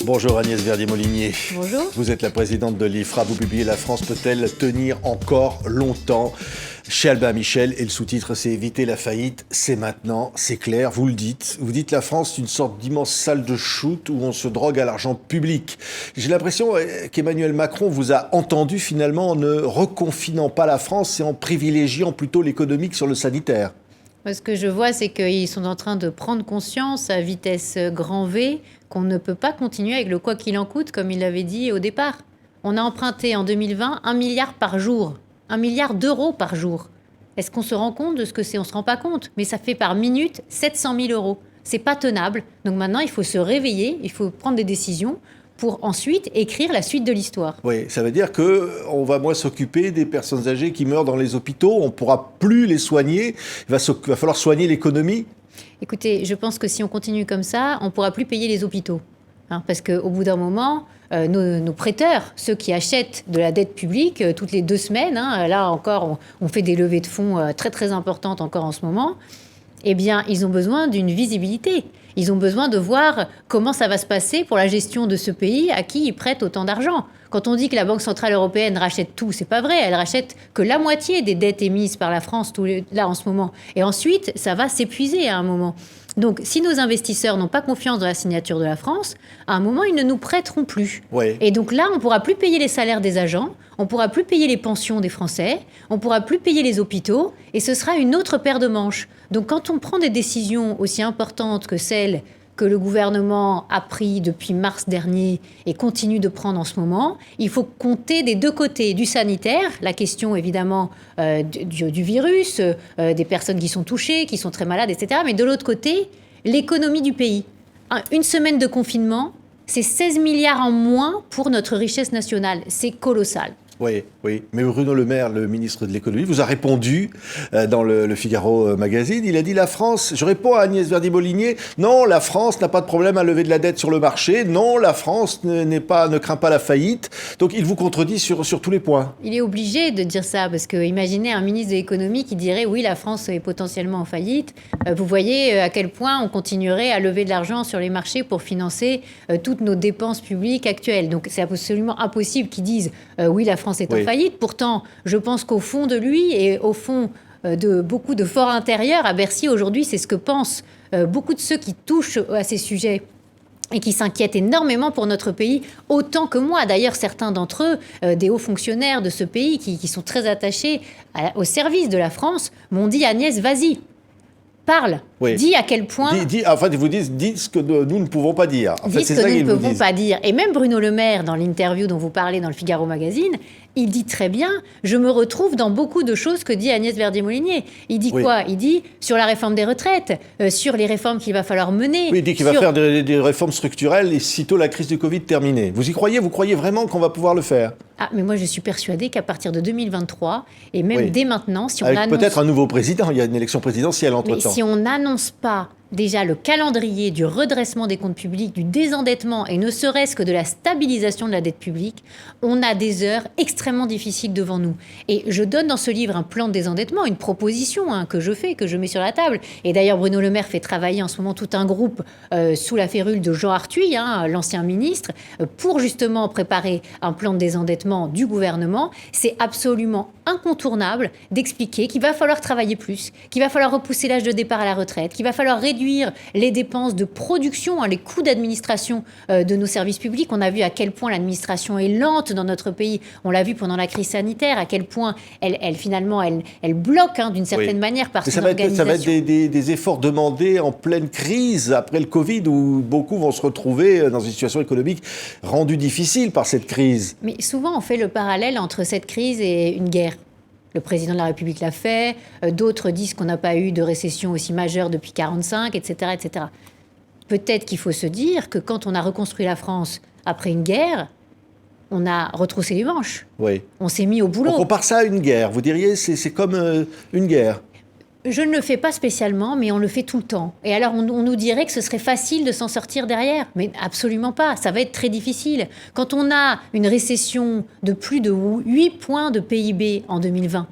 Bonjour Agnès Verdier-Molinier. Bonjour. Vous êtes la présidente de l'IFRA. Vous publiez La France peut-elle tenir encore longtemps chez Albin Michel, et le sous-titre c'est Éviter la faillite, c'est maintenant, c'est clair, vous le dites. Vous dites la France c'est une sorte d'immense salle de shoot où on se drogue à l'argent public. J'ai l'impression qu'Emmanuel Macron vous a entendu finalement en ne reconfinant pas la France et en privilégiant plutôt l'économique sur le sanitaire. Ce que je vois, c'est qu'ils sont en train de prendre conscience à vitesse grand V qu'on ne peut pas continuer avec le quoi qu'il en coûte, comme il l'avait dit au départ. On a emprunté en 2020 1 milliard par jour, 1 milliard d'euros par jour. Est-ce qu'on se rend compte de ce que c'est? On ne se rend pas compte, mais ça fait par minute 700 000 euros. C'est pas tenable. Donc maintenant, il faut se réveiller, il faut prendre des décisions pour ensuite écrire la suite de l'histoire. Oui, ça veut dire qu'on va moins s'occuper des personnes âgées qui meurent dans les hôpitaux, on ne pourra plus les soigner, il va falloir soigner l'économie. Écoutez, je pense que si on continue comme ça, on ne pourra plus payer les hôpitaux. Parce qu'au bout d'un moment, nos prêteurs, ceux qui achètent de la dette publique toutes les 2 semaines, là encore, on fait des levées de fonds très très importantes encore en ce moment, eh bien, ils ont besoin d'une visibilité. Ils ont besoin de voir comment ça va se passer pour la gestion de ce pays à qui ils prêtent autant d'argent. Quand on dit que la Banque Centrale Européenne rachète tout, c'est pas vrai. Elle rachète que la moitié des dettes émises par la France là en ce moment. Et ensuite, ça va s'épuiser à un moment. Donc, si nos investisseurs n'ont pas confiance dans la signature de la France, à un moment, ils ne nous prêteront plus. Ouais. Et donc là, on ne pourra plus payer les salaires des agents, on ne pourra plus payer les pensions des Français, on ne pourra plus payer les hôpitaux, et ce sera une autre paire de manches. Donc, quand on prend des décisions aussi importantes que celles que le gouvernement a pris depuis mars dernier et continue de prendre en ce moment, il faut compter des 2 côtés, du sanitaire, la question évidemment du virus, des personnes qui sont touchées, qui sont très malades, etc. Mais de l'autre côté, l'économie du pays. Une semaine de confinement, c'est 16 milliards en moins pour notre richesse nationale. C'est colossal. Oui, oui. Mais Bruno Le Maire, le ministre de l'économie, vous a répondu dans le Figaro magazine. Il a dit la France, je réponds à Agnès Verdier-Molinier, non, la France n'a pas de problème à lever de la dette sur le marché. Non, la France ne craint pas la faillite. Donc il vous contredit sur tous les points. Il est obligé de dire ça parce que imaginez un ministre de l'économie qui dirait oui, la France est potentiellement en faillite. Vous voyez à quel point on continuerait à lever de l'argent sur les marchés pour financer toutes nos dépenses publiques actuelles. Donc c'est absolument impossible qu'ils disent oui, la France est en faillite. Pourtant, je pense qu'au fond de lui et au fond de beaucoup de forts intérieurs à Bercy aujourd'hui, c'est ce que pensent beaucoup de ceux qui touchent à ces sujets et qui s'inquiètent énormément pour notre pays, autant que moi. D'ailleurs, certains d'entre eux, des hauts fonctionnaires de ce pays qui sont très attachés au service de la France, m'ont dit « Agnès, vas-y, parle, dis à quel point... » Ils vous disent « Dis ce que nous ne pouvons pas dire ». Dis ce que nous ne pouvons pas dire. Et même Bruno Le Maire, dans l'interview dont vous parlez dans le Figaro Magazine, il dit très bien « Je me retrouve dans beaucoup de choses que dit Agnès Verdier-Molinier ». Il dit quoi? Il dit sur la réforme des retraites, sur les réformes qu'il va falloir mener. Oui, il dit qu'il va faire des réformes structurelles et sitôt la crise du Covid terminée. Vous y croyez? Vous croyez vraiment qu'on va pouvoir le faire? Ah, mais moi, je suis persuadée qu'à partir de 2023, et même dès maintenant, si on avec annonce... peut-être un nouveau président, il y a une élection présidentielle entre-temps. Mais si on n'annonce pas déjà le calendrier du redressement des comptes publics, du désendettement et ne serait-ce que de la stabilisation de la dette publique, on a des heures extrêmement difficiles devant nous. Et je donne dans ce livre un plan de désendettement, une proposition que je mets sur la table. Et d'ailleurs, Bruno Le Maire fait travailler en ce moment tout un groupe sous la férule de Jean Arthuis, l'ancien ministre, pour justement préparer un plan de désendettement du gouvernement. C'est absolument incontournable d'expliquer qu'il va falloir travailler plus, qu'il va falloir repousser l'âge de départ à la retraite, qu'il va falloir réduire les dépenses de production, les coûts d'administration de nos services publics. On a vu à quel point l'administration est lente dans notre pays. On l'a vu pendant la crise sanitaire, à quel point elle bloque d'une certaine manière par son organisation. Ça va être des efforts demandés en pleine crise après le Covid, où beaucoup vont se retrouver dans une situation économique rendue difficile par cette crise. Mais souvent, on fait le parallèle entre cette crise et une guerre. Le président de la République l'a fait, d'autres disent qu'on n'a pas eu de récession aussi majeure depuis 1945, etc., etc. Peut-être qu'il faut se dire que quand on a reconstruit la France après une guerre, on a retroussé les manches. Oui. On s'est mis au boulot. On compare ça à une guerre. Vous diriez c'est comme une guerre. Je ne le fais pas spécialement, mais on le fait tout le temps. Et alors, on nous dirait que ce serait facile de s'en sortir derrière. Mais absolument pas. Ça va être très difficile. Quand on a une récession de plus de 8 points de PIB en 2020,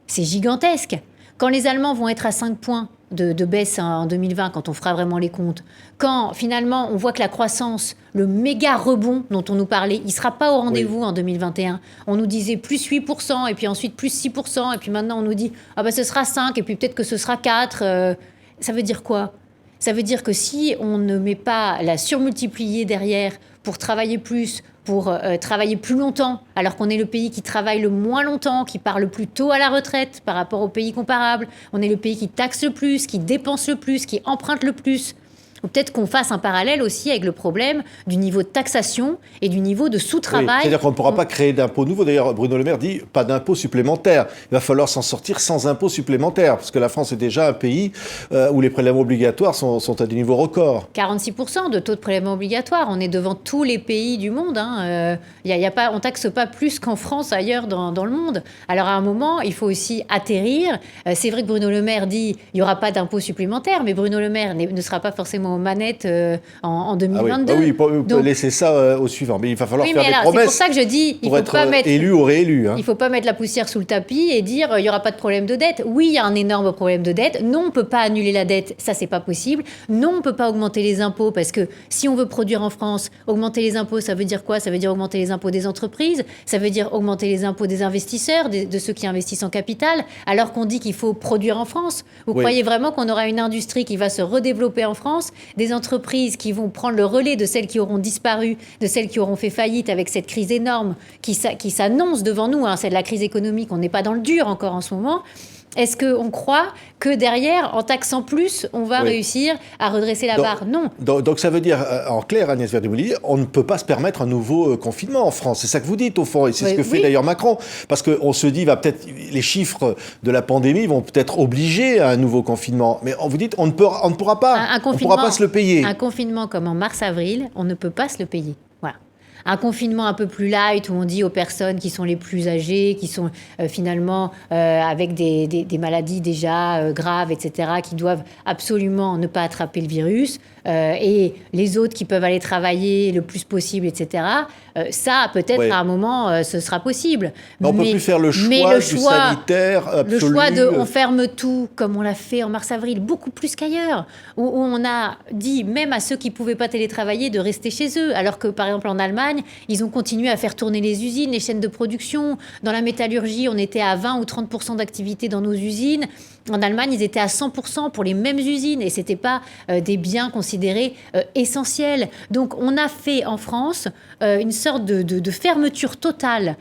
c'est gigantesque. Quand les Allemands vont être à 5 points de baisse en 2020, quand on fera vraiment les comptes, quand finalement on voit que la croissance, le méga rebond dont on nous parlait, il ne sera pas au rendez-vous en 2021. On nous disait plus 8%, et puis ensuite plus 6%, et puis maintenant on nous dit ce sera 5, et puis peut-être que ce sera 4. Ça veut dire quoi ? Ça veut dire que si on ne met pas la surmultiplier derrière pour travailler plus, pour travailler plus longtemps, alors qu'on est le pays qui travaille le moins longtemps, qui part le plus tôt à la retraite par rapport aux pays comparables, on est le pays qui taxe le plus, qui dépense le plus, qui emprunte le plus. Ou peut-être qu'on fasse un parallèle aussi avec le problème du niveau de taxation et du niveau de sous-travail. Oui, c'est-à-dire qu'on ne pourra pas créer d'impôts nouveaux. D'ailleurs, Bruno Le Maire dit pas d'impôts supplémentaires. Il va falloir s'en sortir sans impôts supplémentaires, parce que la France est déjà un pays où les prélèvements obligatoires sont à des niveaux records. 46% de taux de prélèvements obligatoires. On est devant tous les pays du monde. On ne taxe pas plus qu'en France, ailleurs dans le monde. Alors à un moment, il faut aussi atterrir. C'est vrai que Bruno Le Maire dit qu'il n'y aura pas d'impôts supplémentaires, mais Bruno Le Maire ne sera pas forcément aux manettes en 2022. Il peut laisser ça au suivant. Mais il va falloir faire des promesses. C'est pour ça que je dis, il faut faut pas mettre élu ou réélu. Il ne faut pas mettre la poussière sous le tapis et dire il n'y aura pas de problème de dette. Oui, il y a un énorme problème de dette. Non, on ne peut pas annuler la dette. Ça, c'est pas possible. Non, on ne peut pas augmenter les impôts parce que si on veut produire en France, augmenter les impôts, ça veut dire quoi ? Ça veut dire augmenter les impôts des entreprises. Ça veut dire augmenter les impôts des investisseurs, de ceux qui investissent en capital, alors qu'on dit qu'il faut produire en France. Vous croyez vraiment qu'on aura une industrie qui va se redévelopper en France ? Des entreprises qui vont prendre le relais de celles qui auront disparu, de celles qui auront fait faillite avec cette crise énorme qui s'annonce devant nous. C'est de la crise économique, on n'est pas dans le dur encore en ce moment. Est-ce qu'on croit que derrière, en taxant plus, on va réussir à redresser la barre ? Non. Donc ça veut dire, en clair, Agnès Verdier-Moulinier, on ne peut pas se permettre un nouveau confinement en France. C'est ça que vous dites, au fond, et c'est ce que fait d'ailleurs Macron. Parce qu'on se dit, les chiffres de la pandémie vont peut-être obliger à un nouveau confinement. Mais vous dites, on ne pourra pas. On ne pourra pas se le payer. Un confinement comme en mars-avril, on ne peut pas se le payer. Voilà. Un confinement un peu plus light où on dit aux personnes qui sont les plus âgées, qui sont finalement avec des maladies déjà graves, etc., qui doivent absolument ne pas attraper le virus, et les autres qui peuvent aller travailler le plus possible, etc., ça, peut-être à un moment, ce sera possible. On ne peut plus faire le choix du sanitaire absolu. Le choix de on ferme tout, comme on l'a fait en mars-avril, beaucoup plus qu'ailleurs, où on a dit même à ceux qui ne pouvaient pas télétravailler de rester chez eux, alors que par exemple en Allemagne, ils ont continué à faire tourner les usines, les chaînes de production. Dans la métallurgie, on était à 20 ou 30% d'activité dans nos usines. En Allemagne, ils étaient à 100% pour les mêmes usines et ce n'était pas des biens considérés essentiels. Donc on a fait en France une sorte de fermeture totale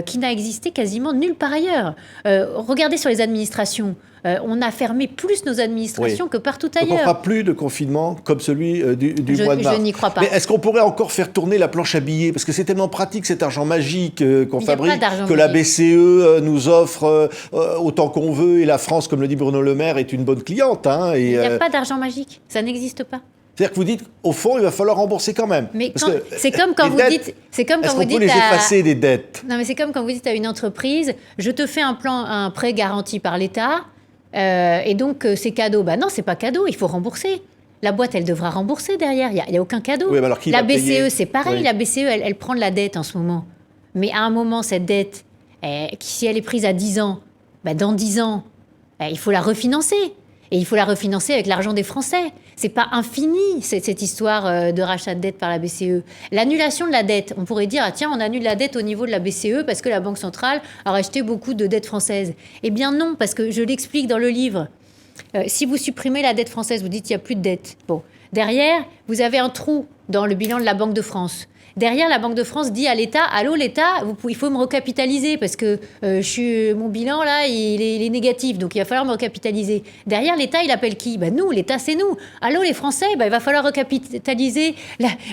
qui n'a existé quasiment nulle part ailleurs. Regardez sur les administrations. On a fermé plus nos administrations que partout ailleurs. Donc on ne fera plus de confinement comme celui du mois de mars. Je n'y crois pas. Mais est-ce qu'on pourrait encore faire tourner la planche à billets ? Parce que c'est tellement pratique cet argent magique qu'on fabrique, que la BCE nous offre autant qu'on veut, et la France, comme le dit Bruno Le Maire, est une bonne cliente. Il n'y a pas d'argent magique, ça n'existe pas. C'est-à-dire que vous dites, au fond, il va falloir rembourser quand même. Mais c'est comme quand vous dites... Est-ce qu'on peut les effacer, des dettes ? Non, mais c'est comme quand vous dites à une entreprise, je te fais un prêt garanti par l'État, et donc c'est cadeau. Non, c'est pas cadeau, il faut rembourser. La boîte, elle devra rembourser derrière, il n'y a aucun cadeau. Oui, alors qui la va payer ? BCE, c'est pareil, la BCE, elle prend de la dette en ce moment. Mais à un moment, cette dette, si elle est prise à 10 ans, dans 10 ans, il faut la refinancer. Et il faut la refinancer avec l'argent des Français. C'est pas infini, cette histoire de rachat de dette par la BCE. L'annulation de la dette, on pourrait dire, tiens, on annule la dette au niveau de la BCE parce que la Banque centrale a racheté beaucoup de dettes françaises. Eh bien non, parce que je l'explique dans le livre. Si vous supprimez la dette française, vous dites qu'il n'y a plus de dette. Bon, derrière, vous avez un trou dans le bilan de la Banque de France. Derrière, la Banque de France dit à l'État, allô l'État, il faut me recapitaliser parce que mon bilan là, il est négatif, donc il va falloir me recapitaliser. Derrière, l'État, il appelle qui ? Nous, l'État, c'est nous. Allô les Français, il va falloir recapitaliser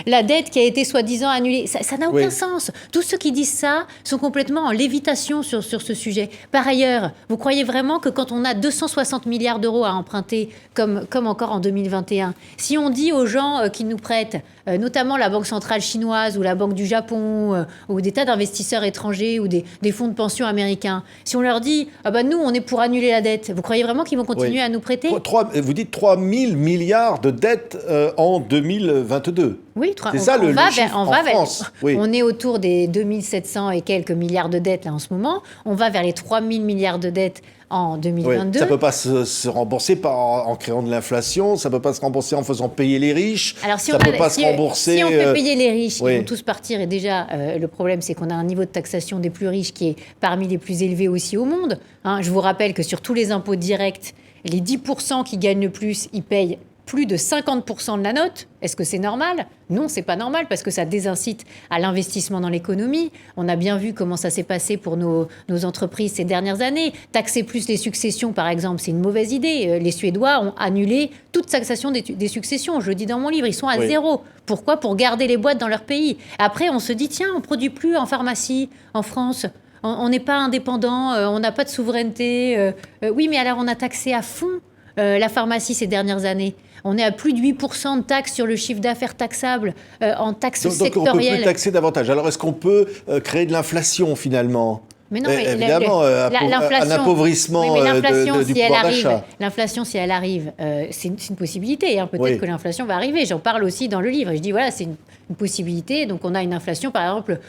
la dette qui a été soi-disant annulée. Ça n'a aucun sens. Tous ceux qui disent ça sont complètement en lévitation sur ce sujet. Par ailleurs, vous croyez vraiment que quand on a 260 milliards d'euros à emprunter, comme encore en 2021, si on dit aux gens qui nous prêtent, notamment la Banque centrale chinoise ou la Banque du Japon ou des tas d'investisseurs étrangers ou des fonds de pension américains, si on leur dit nous on est pour annuler la dette, vous croyez vraiment qu'ils vont continuer à nous prêter ? Vous dites 3 000 milliards de dettes en 2022. Oui, c'est ça le chiffre en France. On est autour des 2700 et quelques milliards de dettes là en ce moment. On va vers les 3 000 milliards de dettes en Oui, 2022. ça ne peut pas se rembourser en créant de l'inflation, ça ne peut pas se rembourser en faisant payer les riches, Alors, si ça on, ne peut pas se rembourser... si on fait payer les riches, oui. ils vont tous partir. Et déjà, le problème, c'est qu'on a un niveau de taxation des plus riches qui est parmi les plus élevés aussi au monde. Hein, je vous rappelle que sur tous les impôts directs, les 10% qui gagnent le plus, ils payent plus de 50% de la note. Est-ce que c'est normal ? Non, c'est pas normal parce que ça désincite à l'investissement dans l'économie. On a bien vu comment ça s'est passé pour nos entreprises ces dernières années. Taxer plus les successions, par exemple, c'est une mauvaise idée. Les Suédois ont annulé toute taxation des successions. Je le dis dans mon livre, ils sont à zéro. Pourquoi ? Pour garder les boîtes dans leur pays. Après, on se dit, tiens, on produit plus en pharmacie en France. On n'est pas indépendant, on n'a pas de souveraineté. Oui, mais alors on a taxé à fond la pharmacie ces dernières années. On est à plus de 8% de taxes sur le chiffre d'affaires taxable en taxes sectorielles. Donc on ne peut plus taxer davantage. Alors est-ce qu'on peut créer de l'inflation finalement ? Mais non, mais évidemment, un appauvrissement du pouvoir d'achat. L'inflation, si elle arrive, c'est une possibilité. Hein. Peut-être que l'inflation va arriver. J'en parle aussi dans le livre. Et je dis, voilà, c'est une possibilité. Donc, on a une inflation, par exemple,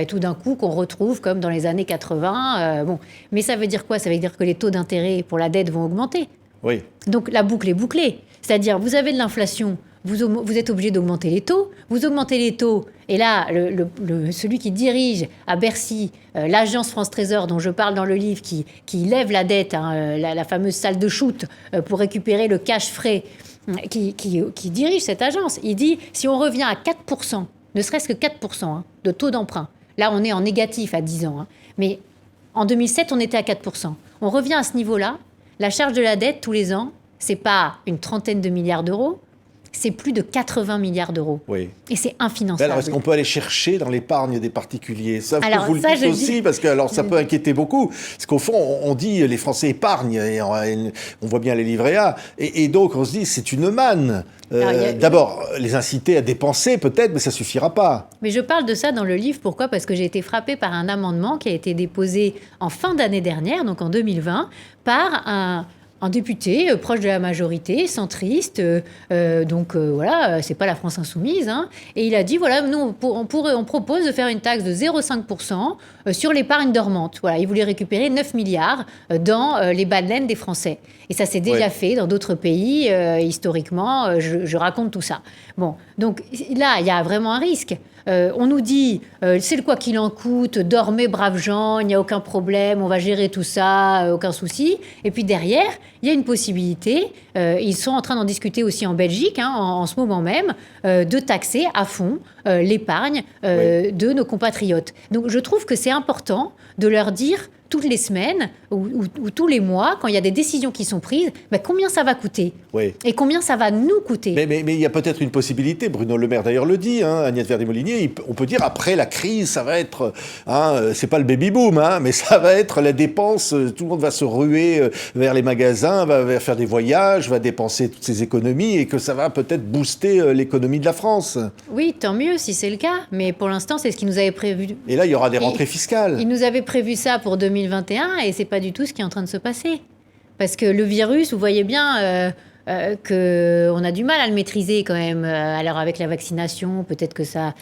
tout d'un coup, qu'on retrouve comme dans les années 80. Bon. Mais ça veut dire quoi ? Ça veut dire que les taux d'intérêt pour la dette vont augmenter. Oui. Donc, la boucle est bouclée. C'est-à-dire, vous avez de l'inflation, vous êtes obligé d'augmenter les taux. Vous augmentez les taux. Et là, celui qui dirige à Bercy l'agence France Trésor dont je parle dans le livre, qui lève la dette, hein, la fameuse salle de shoot, pour récupérer le cash frais, qui dirige cette agence, il dit, si on revient à 4%, ne serait-ce que 4% hein, de taux d'emprunt, là on est en négatif à 10 ans, hein, mais en 2007 on était à 4%. On revient à ce niveau-là, la charge de la dette tous les ans, c'est pas une trentaine de milliards d'euros, c'est plus de 80 milliards d'euros. Oui. Et c'est infinançable. Alors, est-ce qu'on peut aller chercher dans l'épargne des particuliers ? Ça, alors, vous le dites aussi, parce que alors, ça peut inquiéter beaucoup. Parce qu'au fond, on dit les Français épargnent, et on voit bien les livrets A. Et donc, on se dit, c'est une manne. D'abord, les inciter à dépenser, peut-être, mais ça ne suffira pas. Mais je parle de ça dans le livre. Pourquoi ? Parce que j'ai été frappée par un amendement qui a été déposé en fin d'année dernière, donc en 2020, par un député proche de la majorité, centriste, voilà, c'est pas la France insoumise, hein, et il a dit, voilà, nous, on propose de faire une taxe de 0,5% sur l'épargne dormante. Voilà, il voulait récupérer 9 milliards dans les bas de laine des Français. Et ça s'est déjà fait dans d'autres pays, historiquement, je raconte tout ça. Bon, donc là, il y a vraiment un risque. On nous dit, c'est le quoi qu'il en coûte, dormez braves gens, il n'y a aucun problème, on va gérer tout ça, aucun souci. Et puis derrière, il y a une possibilité, ils sont en train d'en discuter aussi en Belgique, hein, en ce moment même, de taxer à fond l'épargne de nos compatriotes. Donc je trouve que c'est important de leur dire toutes les semaines ou tous les mois, quand il y a des décisions qui sont prises, combien ça va coûter et combien ça va nous coûter. Mais il y a peut-être une possibilité, Bruno Le Maire d'ailleurs le dit, hein, Agnès Verdier-Molinier, on peut dire après la crise, ça va être, c'est pas le baby-boom, hein, mais ça va être la dépense, tout le monde va se ruer vers les magasins, va faire des voyages, va dépenser toutes ses économies et que ça va peut-être booster l'économie de la France. Oui, tant mieux si c'est le cas, mais pour l'instant, c'est ce qu'ils nous avaient prévu. Et là, il y aura des rentrées fiscales. Ils nous avaient prévu ça pour 2021 et c'est pas du tout ce qui est en train de se passer. Parce que le virus, vous voyez bien qu'on a du mal à le maîtriser quand même. Alors avec la vaccination, peut-être que ça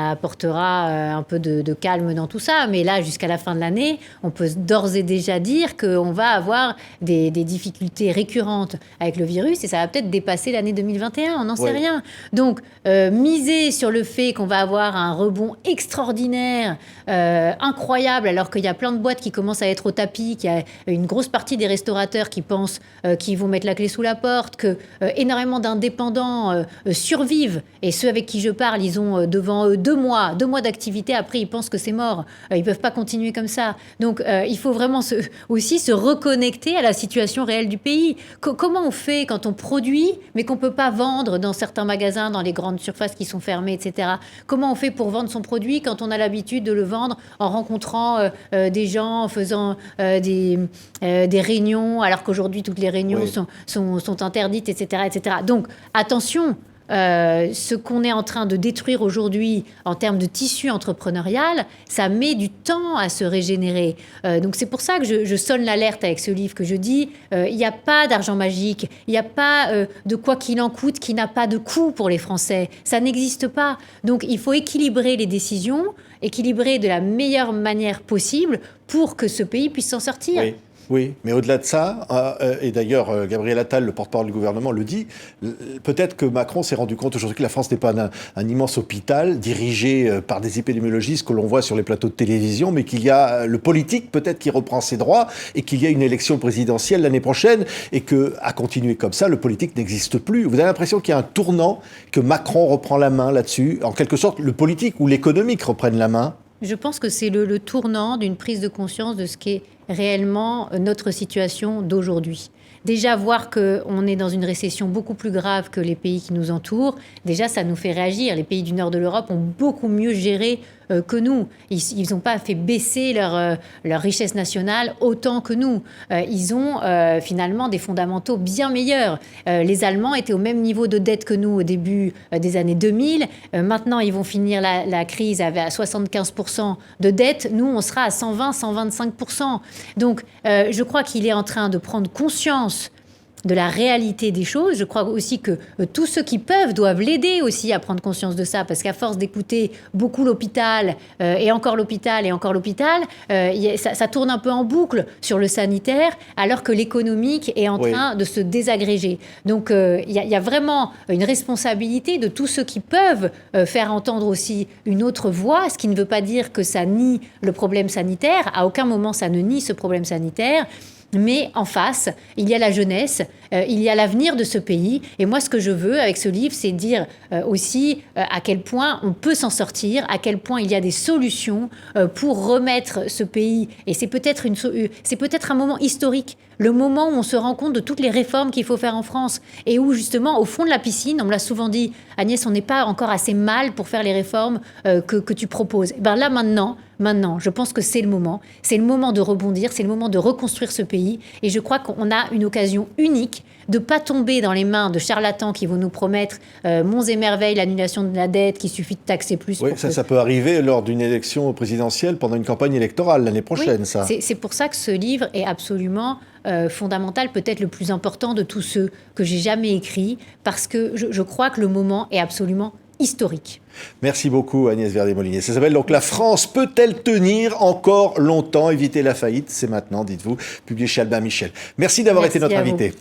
apportera un peu de calme dans tout ça. Mais là, jusqu'à la fin de l'année, on peut d'ores et déjà dire qu'on va avoir des difficultés récurrentes avec le virus et ça va peut-être dépasser l'année 2021, on n'en sait rien. Donc, miser sur le fait qu'on va avoir un rebond extraordinaire, incroyable, alors qu'il y a plein de boîtes qui commencent à être au tapis, qu'il y a une grosse partie des restaurateurs qui pensent qu'ils vont mettre la clé sous la porte, que énormément d'indépendants survivent. Et ceux avec qui je parle, ils ont devant eux 2 mois d'activité. Après, ils pensent que c'est mort. Ils ne peuvent pas continuer comme ça. Donc, il faut vraiment aussi se reconnecter à la situation réelle du pays. Comment on fait quand on produit, mais qu'on ne peut pas vendre dans certains magasins, dans les grandes surfaces qui sont fermées, etc. Comment on fait pour vendre son produit quand on a l'habitude de le vendre en rencontrant des gens, en faisant des réunions, alors qu'aujourd'hui, toutes les réunions sont interdites, etc., etc. Donc, attention, ce qu'on est en train de détruire aujourd'hui en termes de tissu entrepreneurial, ça met du temps à se régénérer. Donc, c'est pour ça que je sonne l'alerte avec ce livre, que je dis, il n'y a pas d'argent magique, il n'y a pas de quoi qu'il en coûte qui n'a pas de coût pour les Français. Ça n'existe pas. Donc, il faut équilibrer les décisions, équilibrer de la meilleure manière possible pour que ce pays puisse s'en sortir. Oui. Oui, mais au-delà de ça, et d'ailleurs Gabriel Attal, le porte-parole du gouvernement, le dit, peut-être que Macron s'est rendu compte aujourd'hui que la France n'est pas un immense hôpital dirigé par des épidémiologistes que l'on voit sur les plateaux de télévision, mais qu'il y a le politique peut-être qui reprend ses droits et qu'il y a une élection présidentielle l'année prochaine et que, à continuer comme ça, le politique n'existe plus. Vous avez l'impression qu'il y a un tournant, que Macron reprend la main là-dessus, en quelque sorte le politique ou l'économique reprennent la main? Je pense que c'est le tournant d'une prise de conscience de ce qu'est réellement notre situation d'aujourd'hui. Déjà, voir qu'on est dans une récession beaucoup plus grave que les pays qui nous entourent, déjà, ça nous fait réagir. Les pays du nord de l'Europe ont beaucoup mieux géré que nous. Ils n'ont pas fait baisser leur richesse nationale autant que nous. Ils ont finalement des fondamentaux bien meilleurs. Les Allemands étaient au même niveau de dette que nous au début des années 2000. Maintenant, ils vont finir la crise à 75% de dette. Nous, on sera à 120, 125%. Donc, je crois qu'il est en train de prendre conscience de la réalité des choses. Je crois aussi que tous ceux qui peuvent doivent l'aider aussi à prendre conscience de ça, parce qu'à force d'écouter beaucoup l'hôpital, et encore l'hôpital, et encore l'hôpital, ça tourne un peu en boucle sur le sanitaire, alors que l'économique est en train de se désagréger. Donc il y a vraiment une responsabilité de tous ceux qui peuvent faire entendre aussi une autre voix, ce qui ne veut pas dire que ça nie le problème sanitaire. À aucun moment ça ne nie ce problème sanitaire. Mais en face, il y a la jeunesse, il y a l'avenir de ce pays. Et moi, ce que je veux avec ce livre, c'est dire aussi à quel point on peut s'en sortir, à quel point il y a des solutions pour remettre ce pays. Et c'est peut-être un moment historique, le moment où on se rend compte de toutes les réformes qu'il faut faire en France et où justement, au fond de la piscine, on me l'a souvent dit, Agnès, on n'est pas encore assez mal pour faire les réformes que tu proposes. Et ben là, maintenant, je pense que c'est le moment. C'est le moment de rebondir, c'est le moment de reconstruire ce pays. Et je crois qu'on a une occasion unique de ne pas tomber dans les mains de charlatans qui vont nous promettre monts et merveilles, l'annulation de la dette, qu'il suffit de taxer plus. Oui, ça peut arriver lors d'une élection présidentielle, pendant une campagne électorale l'année prochaine, oui, ça. C'est pour ça que ce livre est absolument fondamental, peut-être le plus important de tous ceux que j'ai jamais écrits, parce que je crois que le moment est absolument historique. Merci beaucoup Agnès Verdet-Molinier. Ça s'appelle donc « La France peut-elle tenir encore longtemps ? Éviter la faillite ?» C'est maintenant, dites-vous, publié chez Albin Michel. Merci d'avoir été notre invité.